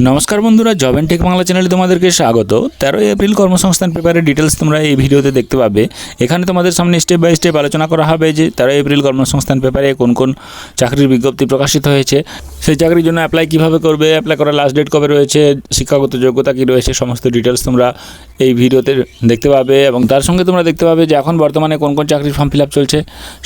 নমস্কার বন্ধুরা, job and tech Bangla চ্যানেলে তোমাদেরকে স্বাগত। 13 এপ্রিল কর্মসংস্থান পেপারের ডিটেলস তোমরা এই ভিডিওতে দেখতে পাবে। এখানে তোমাদের সামনে স্টেপ বাই স্টেপ আলোচনা করা হবে যে 13 এপ্রিল কর্মসংস্থান পেপারে কোন কোন চাকরির বিজ্ঞপ্তি প্রকাশিত হয়েছে, সেই চাকরির জন্য অ্যাপ্লাই কীভাবে করবে, অ্যাপ্লাই করার লাস্ট ডেট কবে রয়েছে, শিক্ষাগত যোগ্যতা কী রয়েছে, সমস্ত ডিটেলস তোমরা এই ভিডিওতে দেখতে পাবে। এবং তার সঙ্গে তোমরা দেখতে পাবে যে এখন বর্তমানে কোন কোন চাকরির ফর্ম ফিল আপ চলছে,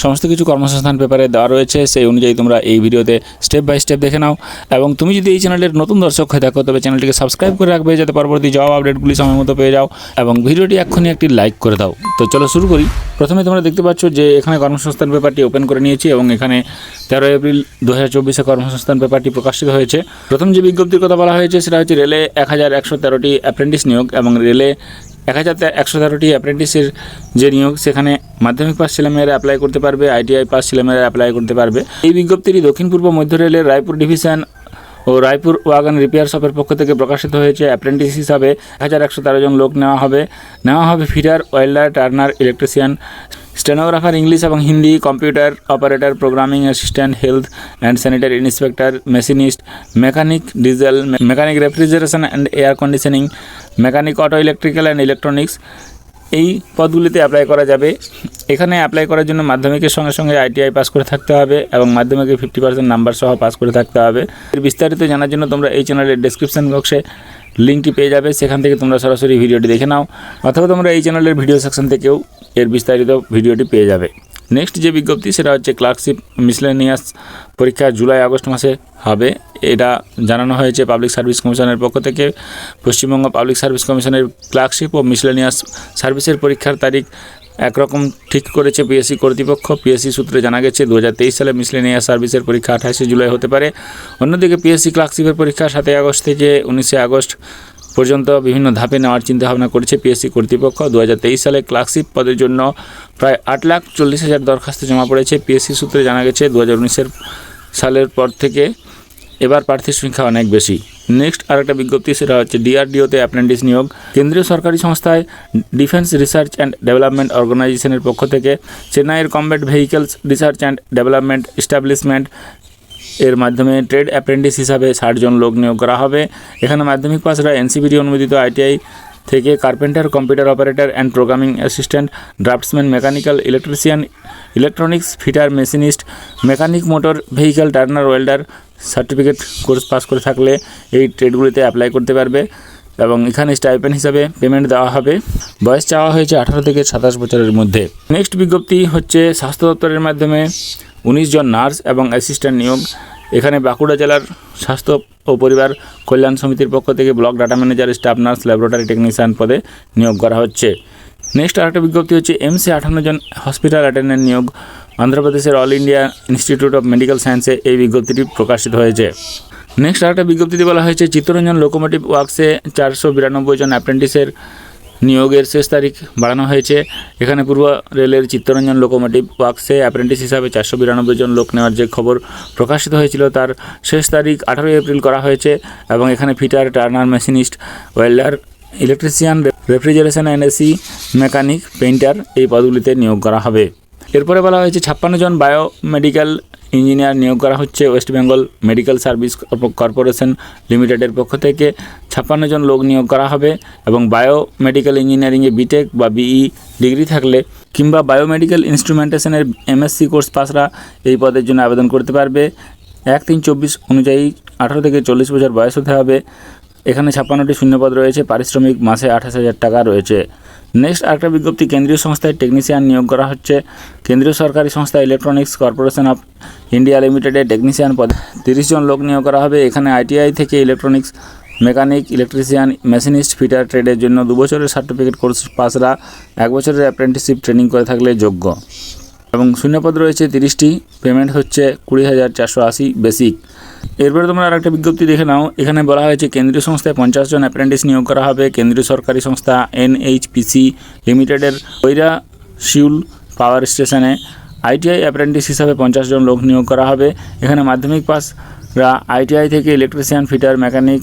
সমস্ত কিছু কর্মসংস্থান পেপারে দেওয়া রয়েছে। সেই অনুযায়ী তোমরা এই ভিডিওতে স্টেপ বাই স্টেপ দেখে নাও। এবং তুমি যদি এই চ্যানেলের নতুন দর্শক হয়ে থাকো তবে চ্যানেলটিকে সাবস্ক্রাইব করে রাখবে যাতে পরবর্তী জব আপডেটগুলি সময় মতো পেয়ে যাও, এবং ভিডিওটি এক্ষুনি একটি লাইক করে দাও। তো চলো শুরু করি। প্রথমে তোমরা দেখতে পাচ্ছ যে এখানে কর্মসংস্থান পেপারটি ওপেন করে নিয়েছি এবং এখানে 13 এপ্রিল 2024 কর্মসংস্থান পেপারটি প্রকাশিত হয়েছে। প্রথম যে বিজ্ঞপ্তির কথা বলা হয়েছে সেটা হচ্ছে রেলে 1113টি অ্যাপ্রেন্টিস নিয়োগ, এবং রেলে 1113টি অ্যাপ্রেন্টিসের যে নিয়োগ সেখানে মাধ্যমিক পাস ছেলেমেয়েরা অ্যাপ্লাই করতে পারবে, ITI পাস ছেলেমেয়েরা অ্যাপ্লাই করতে পারবে। এই বিজ্ঞপ্তিটি দক্ষিণ পূর্ব মধ্য রেলের রায়পুর ডিভিশন ও রায়পুর ওয়াগন রিপেয়ার শপের পক্ষ থেকে প্রকাশিত হয়েছে। অ্যাপ্রেন্টিস হিসাবে 1113 জন লোক নেওয়া হবে fitter, welder, turner, electrician, stenographer English এবং Hindi, computer operator, programming assistant, health and sanitary inspector, machinist, mechanic diesel, mechanic refrigeration and air conditioning, mechanic auto electrical and electronics, এই পদগুলিতে অ্যাপ্লাই করা যাবে। এখানে অ্যাপ্লাই করার জন্য মাধ্যমিকের সঙ্গে সঙ্গে ITI পাস করে থাকতে হবে এবং মাধ্যমিকে 50% নাম্বার সহ পাস করে থাকতে হবে। এর বিস্তারিত জানার জন্য তোমরা এই চ্যানেলের ডেসক্রিপশন বক্সে লিঙ্কটি পেয়ে যাবে, সেখান থেকে তোমরা সরাসরি ভিডিওটি দেখে নাও, অথবা তোমরা এই চ্যানেলের ভিডিও সেকশন থেকেও এর বিস্তারিত ভিডিওটি পেয়ে যাবে। নেক্সট যে বিজ্ঞপ্তি সেটা হচ্ছে ক্লার্কশিপ মিসলেনিয়াস পরীক্ষা জুলাই আগস্ট মাসে হবে, এটা জানানো হয়েছে পাবলিক সার্ভিস কমিশনের পক্ষ থেকে। পশ্চিমবঙ্গ পাবলিক সার্ভিস কমিশনের ক্লার্কশিপ ও মিসলেনিয়াস সার্ভিসের পরীক্ষার তারিখ একরকম ঠিক করেছে পিএসসি কর্তৃপক্ষ। পিএসসি সূত্রে জানা গেছে 2023 সালে মিসলেনিয়াস সার্ভিসের পরীক্ষা 28 জুলাই হতে পারে। অন্যদিকে পিএসসি ক্লার্কশিপের পরীক্ষা 7 আগস্ট থেকে 19 আগস্ট পর্যন্ত বিভিন্ন ধাপে নেওয়ার চিন্তাভাবনা করেছে পিএসসি কর্তৃপক্ষ। 2023 সালে ক্লার্কশিপ পদের জন্য প্রায় 8,40,000 দরখাস্ত জমা পড়েছে। পিএসসি সূত্রে জানা গেছে 2019 সালের পর থেকে এবার প্রার্থীর সংখ্যা অনেক বেশি। নেক্সট আরেকটা বিজ্ঞপ্তি সেটা হচ্ছে DRDOতে অ্যাপ্রেন্টিস নিয়োগ। কেন্দ্রীয় সরকারি সংস্থায় ডিফেন্স রিসার্চ অ্যান্ড ডেভেলপমেন্ট অর্গানাইজেশনের পক্ষ থেকে চেন্নাইয়ের combat vehicles research and development establishment এর মাধ্যমে ট্রেড অ্যাপ্রেন্টিস হিসাবে 60 জন লোক নিয়োগ করা হবে। এখানে মাধ্যমিক পাসরা NCVT অনুমোদিত ITI থেকে carpenter, computer operator and programming assistant, draftsman, mechanical, electrician, electronics, fitter, machinist, mechanic, motor vehicle, turner, welder certificate course pass করে থাকলে এই ট্রেডগুলিতে অ্যাপ্লাই করতে পারবে। এবং এখানে স্টাইপেন্ড হিসাবে পেমেন্ট দেওয়া হবে। বয়স চাওয়া হয়েছে 18 থেকে 27 বছরের মধ্যে। নেক্সট বিজ্ঞপ্তি হচ্ছে স্বাস্থ্য দপ্তরের মাধ্যমে 19 জন নার্স এবং অ্যাসিস্ট্যান্ট নিয়োগ। এখানে বাঁকুড়া জেলার স্বাস্থ্য ও পরিবার কল্যাণ সমিতির পক্ষ থেকে block data manager, staff nurse, laboratory technician পদে নিয়োগ করা হচ্ছে। নেক্সট আরেকটা বিজ্ঞপ্তি হচ্ছে এমসে 58 জন হসপিটাল অ্যাটেন্ডেন্ট নিয়োগ। অন্ধ্রপ্রদেশের all India institute of medical সায়েন্সে এই বিজ্ঞপ্তিটি প্রকাশিত হয়েছে। নেক্সট আরেকটা বিজ্ঞপ্তিতে বলা হয়েছে চিত্তরঞ্জন লোকোমোটিভ ওয়ার্কসে 492 জন অ্যাপ্রেন্টিসের নিয়োগের শেষ তারিখ বাড়ানো হয়েছে। এখানে পূর্ব রেলের চিত্তরঞ্জন লোকোমোটিভ ওয়ার্কসে অ্যাপ্রেন্টিস হিসাবে 492 জন লোক নেওয়ার যে খবর প্রকাশিত হয়েছিল তার শেষ তারিখ 18 এপ্রিল করা হয়েছে। এবং এখানে fitter, turner, machinist, welder, electrician, refrigeration and AC mechanic, painter এই পদগুলিতে নিয়োগ করা হবে। এরপরে বলা হয়েছে 56 জন বায়োমেডিক্যাল ইঞ্জিনিয়ার নিয়োগ করা হচ্ছে। West Bengal medical service corporation লিমিটেডের পক্ষ থেকে 56 জন লোক নিয়োগ করা হবে। এবং বায়োমেডিক্যাল ইঞ্জিনিয়ারিংয়ে BTech বা BE ডিগ্রি থাকলে কিংবা বায়োমেডিক্যাল ইনস্ট্রুমেন্টেশনের MSc কোর্স পাসরা এই পদের জন্য আবেদন করতে পারবে। 1/3/24 অনুযায়ী 18 থেকে 40 বছর বয়স হতে হবে। এখানে 56টি শূন্যপদ রয়েছে। পারিশ্রমিক মাসে 28,000 টাকা রয়েছে। নেক্সট আরেকটা বিজ্ঞপ্তি কেন্দ্রীয় সংস্থায় টেকনিশিয়ান নিয়োগ করা হচ্ছে। কেন্দ্রীয় সরকারি সংস্থা ইলেকট্রনিক্স কর্পোরেশন অফ ইন্ডিয়া লিমিটেডে টেকনিশিয়ান পদে 30 জন লোক নিয়োগ করা হবে। এখানে ITI থেকে electronics, mechanic, electrician, machinist, fitter ট্রেডের জন্য 2 বছরের সার্টিফিকেট কোর্স পাসরা 1 বছরের অ্যাপ্রেন্টিসশিপ ট্রেনিং করে থাকলে যোগ্য। এবং শূন্যপদ রয়েছে 30টি। পেমেন্ট হচ্ছে 20,480 বেসিক। এরপরে তোমরা আরেকটা বিজ্ঞপ্তি দেখে নাও। এখানে বলা হয়েছে কেন্দ্রীয় সংস্থায় 50 জন অ্যাপ্রেন্টিস নিয়োগ করা হবে। কেন্দ্রীয় সরকারি সংস্থা NHPC লিমিটেডের কৈরা শিউল পাওয়ার স্টেশনে ITI অ্যাপ্রেন্টিস হিসাবে 50 জন লোক নিয়োগ করা হবে। এখানে মাধ্যমিক পাসরা ITI থেকে electrician, fitter, mechanic,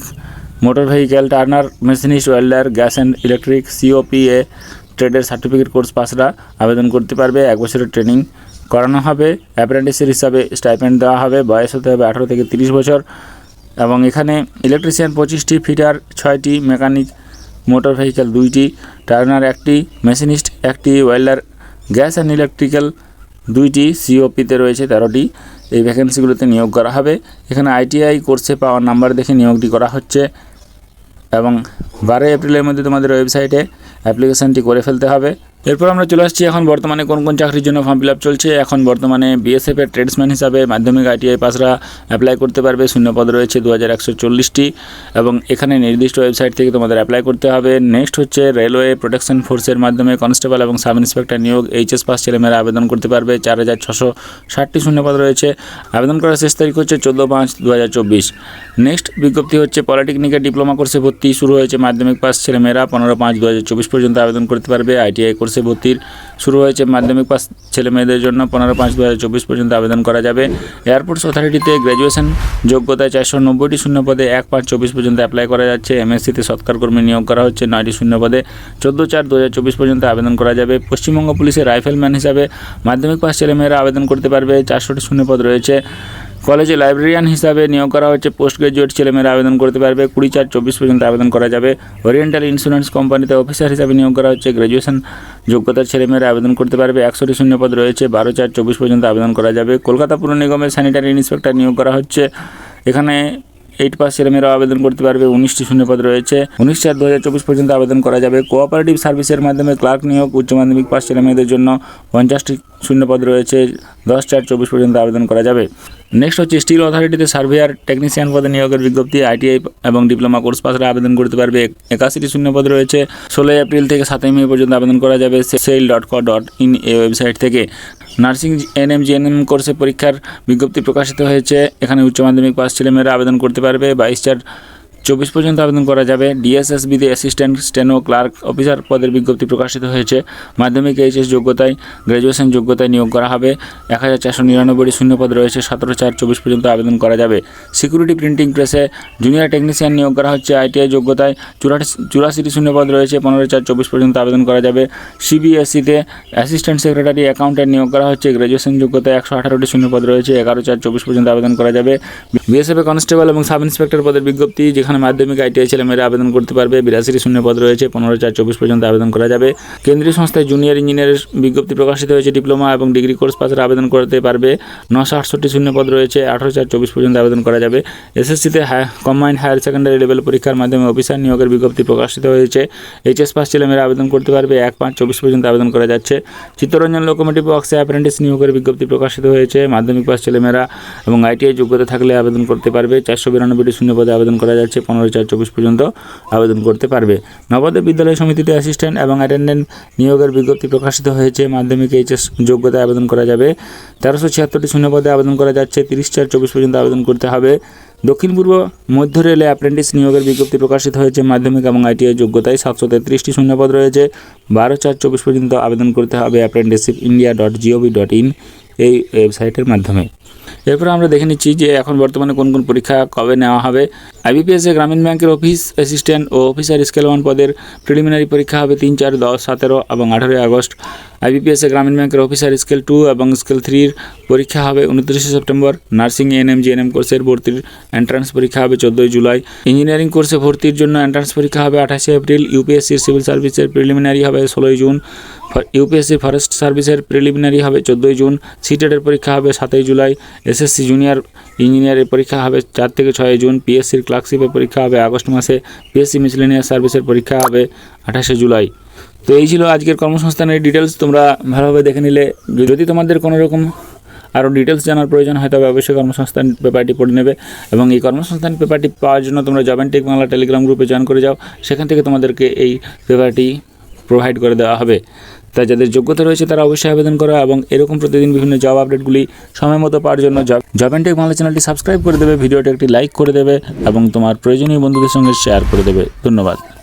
motor vehicle, turner, machinist, welder, gas and electric, COPA ট্রেডের সার্টিফিকেট কোর্স পাসরা আবেদন করতে পারবে। 1 বছরের ট্রেনিং করানো হবে। অ্যাপ্রেন্টিসের হিসাবে স্টাইপেন্ড দেওয়া হবে। বয়স হতে হবে 18 থেকে 30 বছর। এবং এখানে ইলেকট্রিশিয়ান 25টি, ফিটার 6টি, মেকানিক মোটর ভেহিক্যাল 2টি, টার্নার 1টি, মেশিনিস্ট 1টি, ওয়েল্ডার গ্যাস অ্যান্ড ইলেকট্রিক্যাল 2টি, সিওপিতে রয়েছে 13টি। এই ভ্যাকেন্সিগুলোতে নিয়োগ করা হবে। এখানে আইটিআই কোর্সে পাওয়ার নাম্বার দেখে নিয়োগটি করা হচ্ছে এবং 12 এপ্রিলের মধ্যে তোমাদের ওয়েবসাইটে অ্যাপ্লিকেশানটি করে ফেলতে হবে। এরপর আমরা চলে আসছি এখন বর্তমানে কোন কোন চাকরির জন্য ফর্ম ফিল আপ চলছে। এখন বর্তমানে বিএসএফের ট্রেডসম্যান হিসাবে মাধ্যমিক আইটিআই পাসরা অ্যাপ্লাই করতে পারবে। শূন্যপদ রয়েছে 2140টি এবং এখানে নির্দিষ্ট ওয়েবসাইট থেকে তোমাদের অ্যাপ্লাই করতে হবে। নেক্সট হচ্ছে রেলওয়ে প্রোটেকশন ফোর্সের মাধ্যমে কনস্টেবল এবং সাব ইন্সপেক্টর নিয়োগ। এইচএস পাস ছেলেমেয়েরা আবেদন করতে পারবে। 4660টি শূন্যপদ রয়েছে। আবেদন করার শেষ তারিখ হচ্ছে 14/5/2024। নেক্সট বিজ্ঞপ্তি হচ্ছে পলিটেকনিকের ডিপ্লোমা কোর্সে ভর্তি শুরু হয়েছে। মাধ্যমিক পাস ছেলেমেয়েরা 15/5/2024 পর্যন্ত আবেদন করতে পারবে। আইটিআই কোর্সে ভর্তির শুরু হয়েছে। মাধ্যমিক পাস ছেলে মেয়েদের জন্য 15/5/2024 পর্যন্ত আবেদন করা যাবে। এয়ারপোর্টস অথরিটিতে গ্র্যাজুয়েশন যোগ্যতায় 490টি শূন্যপদে 1/5/24 পর্যন্ত অ্যাপ্লাই করা যাচ্ছে। এমএসসিতে সৎকার কর্মী নিয়োগ করা হচ্ছে 9টি শূন্যপদে। 14/4/2024 পর্যন্ত আবেদন করা যাবে। পশ্চিমবঙ্গ পুলিশের রাইফেলম্যান হিসাবে মাধ্যমিক পাস ছেলেমেয়েরা আবেদন করতে পারবে। 400টি শূন্যপদ রয়েছে। কলেজে লাইব্রেরিয়ান হিসাবে নিয়োগ করা হচ্ছে। পোস্ট গ্রাজুয়েট ছেলেমেয়েরা আবেদন করতে পারবে। 20/4/24 পর্যন্ত আবেদন করা যাবে। ওরিয়েন্টাল ইন্স্যুরেন্স কোম্পানিতে অফিসার হিসাবে নিয়োগ করা হচ্ছে। গ্র্যাজুয়েশন যোগ্যতার ছেলেমেয়েরা আবেদন করতে পারবে। 100টি শূন্যপদ রয়েছে। 12/4/24 পর্যন্ত আবেদন করা যাবে। কলকাতা পুর নিগমের স্যানিটারি ইন্সপেক্টর নিয়োগ করা হচ্ছে। এখানে 8 পাস ছেলেমেয়েরাও আবেদন করতে পারবে। 19টি শূন্যপদ রয়েছে। 19/4/2024 পর্যন্ত আবেদন করা যাবে। কোঅপারেটিভ সার্ভিসের মাধ্যমে ক্লার্ক নিয়োগ। উচ্চ মাধ্যমিক পাস ছেলেমেয়েদের জন্য 50টি শূন্যপদ রয়েছে। 10/4/24 পর্যন্ত আবেদন করা যাবে। নেক্সট হচ্ছে স্টিল অথরিটিতে সার্ভেয়ার টেকনিশিয়ান পদে নিয়োগের বিজ্ঞপ্তি। আইটিআই এবং ডিপ্লোমা কোর্স পাসরা আবেদন করতে পারবে। 81টি শূন্যপদ রয়েছে। 16 এপ্রিল থেকে 7 মে পর্যন্ত আবেদন করা যাবে sail.co.in এই ওয়েবসাইট থেকে। নার্সিং এনএম জিএনএম কোর্সে পরীক্ষার বিজ্ঞপ্তি প্রকাশিত হয়েছে। এখানে উচ্চ মাধ্যমিক পাস ছেলেমেয়েরা আবেদন করতে পারবে। 22/4/24 পর্যন্ত আবেদন করা যাবে। ডিএসএসবিতে অ্যাসিস্ট্যান্ট স্টেনো ক্লার্ক অফিসার পদের বিজ্ঞপ্তি প্রকাশিত হয়েছে। মাধ্যমিক এইচএস যোগ্যতায় গ্র্যাজুয়েশন যোগ্যতায় নিয়োগ করা হবে। 1499টি শূন্যপদ রয়েছে। 17/4/24 পর্যন্ত আবেদন করা যাবে। সিকিউরিটি প্রিন্টিং প্রেসে জুনিয়র টেকনিশিয়ান নিয়োগ করা হচ্ছে। আইটিআই যোগ্যতায় 84টি শূন্যপদ রয়েছে। 15/4/24 পর্যন্ত আবেদন করা যাবে। সিবিএসইতে অ্যাসিস্ট্যান্ট সেক্রেটারি অ্যাকাউন্ট্যান্ট নিয়োগ করা হচ্ছে। গ্র্যাজুয়েশন যোগ্যতায় 118টি শূন্যপদ রয়েছে। 11/4/24 পর্যন্ত আবেদন করা যাবে। বিএসএফে কনস্টেবল এবং সাব ইন্সপেক্টর পদের বিজ্ঞপ্তি, যেখানে মাধ্যমিক আইটিআই ছেলেমেয়েরা আবেদন করতে পারবে। 82টি শূন্যপদ রয়েছে। 15/4/24 পর্যন্ত আবেদন করা যাবে। কেন্দ্রীয় সংস্থায় জুনিয়র ইঞ্জিনিয়ারের বিজ্ঞপ্তি প্রকাশিত হয়েছে। ডিপ্লোমা এবং ডিগ্রি কোর্স পাসের আবেদন করতে পারবে। 968টি শূন্যপদ রয়েছে। 18/4/24 পর্যন্ত আবেদন করা যাবে। এসএসসিতে কম্বাইন্ড হায়ার সেকেন্ডারি লেভেল পরীক্ষার মাধ্যমে অফিসার নিয়োগের বিজ্ঞপ্তি প্রকাশিত হয়েছে। এইচএস পাস ছেলেমেয়েরা আবেদন করতে পারবে। 1/5/24 পর্যন্ত আবেদন করা যাচ্ছে। চিত্তরঞ্জন লোকোমোটিভ ওয়ার্কসে অ্যাপ্রেন্টিস নিয়োগের বিজ্ঞপ্তি প্রকাশিত হয়েছে। মাধ্যমিক পাস ছেলেমেয়েরা এবং আইটিআই যোগ্যতা থাকলে আবেদন করতে পারবে। 492টি শূন্যপদে আবেদন করা যাচ্ছে। 15/4/24 পর্যন্ত আবেদন করতে পারবে। নবোদয় বিদ্যালয় সমিতিতে অ্যাসিস্ট্যান্ট এবং অ্যাটেন্ডেন্ট নিয়োগের বিজ্ঞপ্তি প্রকাশিত হয়েছে। মাধ্যমিক এইচএস যোগ্যতায় আবেদন করা যাবে। 1376টি শূন্যপদে আবেদন করা যাচ্ছে। 30/4/24 পর্যন্ত আবেদন করতে হবে। দক্ষিণ পূর্ব মধ্য রেলে অ্যাপ্রেন্টিস নিয়োগের বিজ্ঞপ্তি প্রকাশিত হয়েছে। মাধ্যমিক এবং আইটিআই যোগ্যতায় 733টি শূন্যপদ রয়েছে। 12/4/24 পর্যন্ত আবেদন করতে হবে apprenticeshipindia.gov.in এই ওয়েবসাইটের মাধ্যমে। এরপর আমরা দেখে নিচ্ছি যে এখন বর্তমানে কোন কোন পরীক্ষা কবে নেওয়া হবে। আইবিপিএসে গ্রামীণ ব্যাংকের অফিস অ্যাসিস্ট্যান্ট ও অফিসার স্কেল 1 পদের প্রিলিমিনারি পরীক্ষা হবে 3, 4, 10, 17 এবং 18 আগস্ট। আইবিপিএসে গ্রামীণ ব্যাংকের অফিসার স্কেল 2 এবং স্কেল 3 পরীক্ষা হবে 29 সেপ্টেম্বর। নার্সিং এএনএম জিএনএম কোর্সের ভর্তির এন্ট্রান্স পরীক্ষা হবে 14 জুলাই। ইঞ্জিনিয়ারিং কোর্সে ভর্তির জন্য এন্ট্রান্স পরীক্ষা হবে 28 এপ্রিল। ইউপিএসসির সিভিল সার্ভিসের প্রিলিমিনারি হবে 16 জুন। ইউপিএসসি ফরেস্ট সার্ভিসের প্রিলিমিনারি হবে 14 জুন। সিটেটের পরীক্ষা হবে 7 জুলাই। এসএসসি জুনিয়র ইঞ্জিনিয়ারের পরীক্ষা হবে 4 থেকে 6 জুন। পিএসসির ক্লার্কশিপের পরীক্ষা হবে আগস্ট মাসে। পিএসসি মিসলেনিয়াস সার্ভিসের পরীক্ষা হবে 28 জুলাই। তো এই ছিল আজকের কর্মসংস্থানের ডিটেলস। তোমরা ভালোভাবে দেখে নিলে। যদি তোমাদের কোনো রকম আরও ডিটেলস জানার প্রয়োজন হয় তবে অবশ্যই কর্মসংস্থান পেপারটি পড়ে নেবে এবং এই কর্মসংস্থান পেপারটি পাওয়ার জন্য তোমরা job and tech Bangla Telegram গ্রুপে জয়েন করে যাও। সেখান থেকে তোমাদেরকে এই পেপারটি প্রোভাইড করে দেওয়া হবে। তাই যাদের যোগ্যতা রয়েছে তারা অবশ্যই আবেদন করো এবং এরকম প্রতিদিন বিভিন্ন জব আপডেটগুলি সময় মতো পাওয়ার জন্য জব অ্যান্ড টেক বাংলা চ্যানেলটি সাবস্ক্রাইব করে দেবে, ভিডিওটি একটি লাইক করে দেবে এবং তোমার প্রয়োজনীয় বন্ধুদের সঙ্গে শেয়ার করে দেবে। ধন্যবাদ।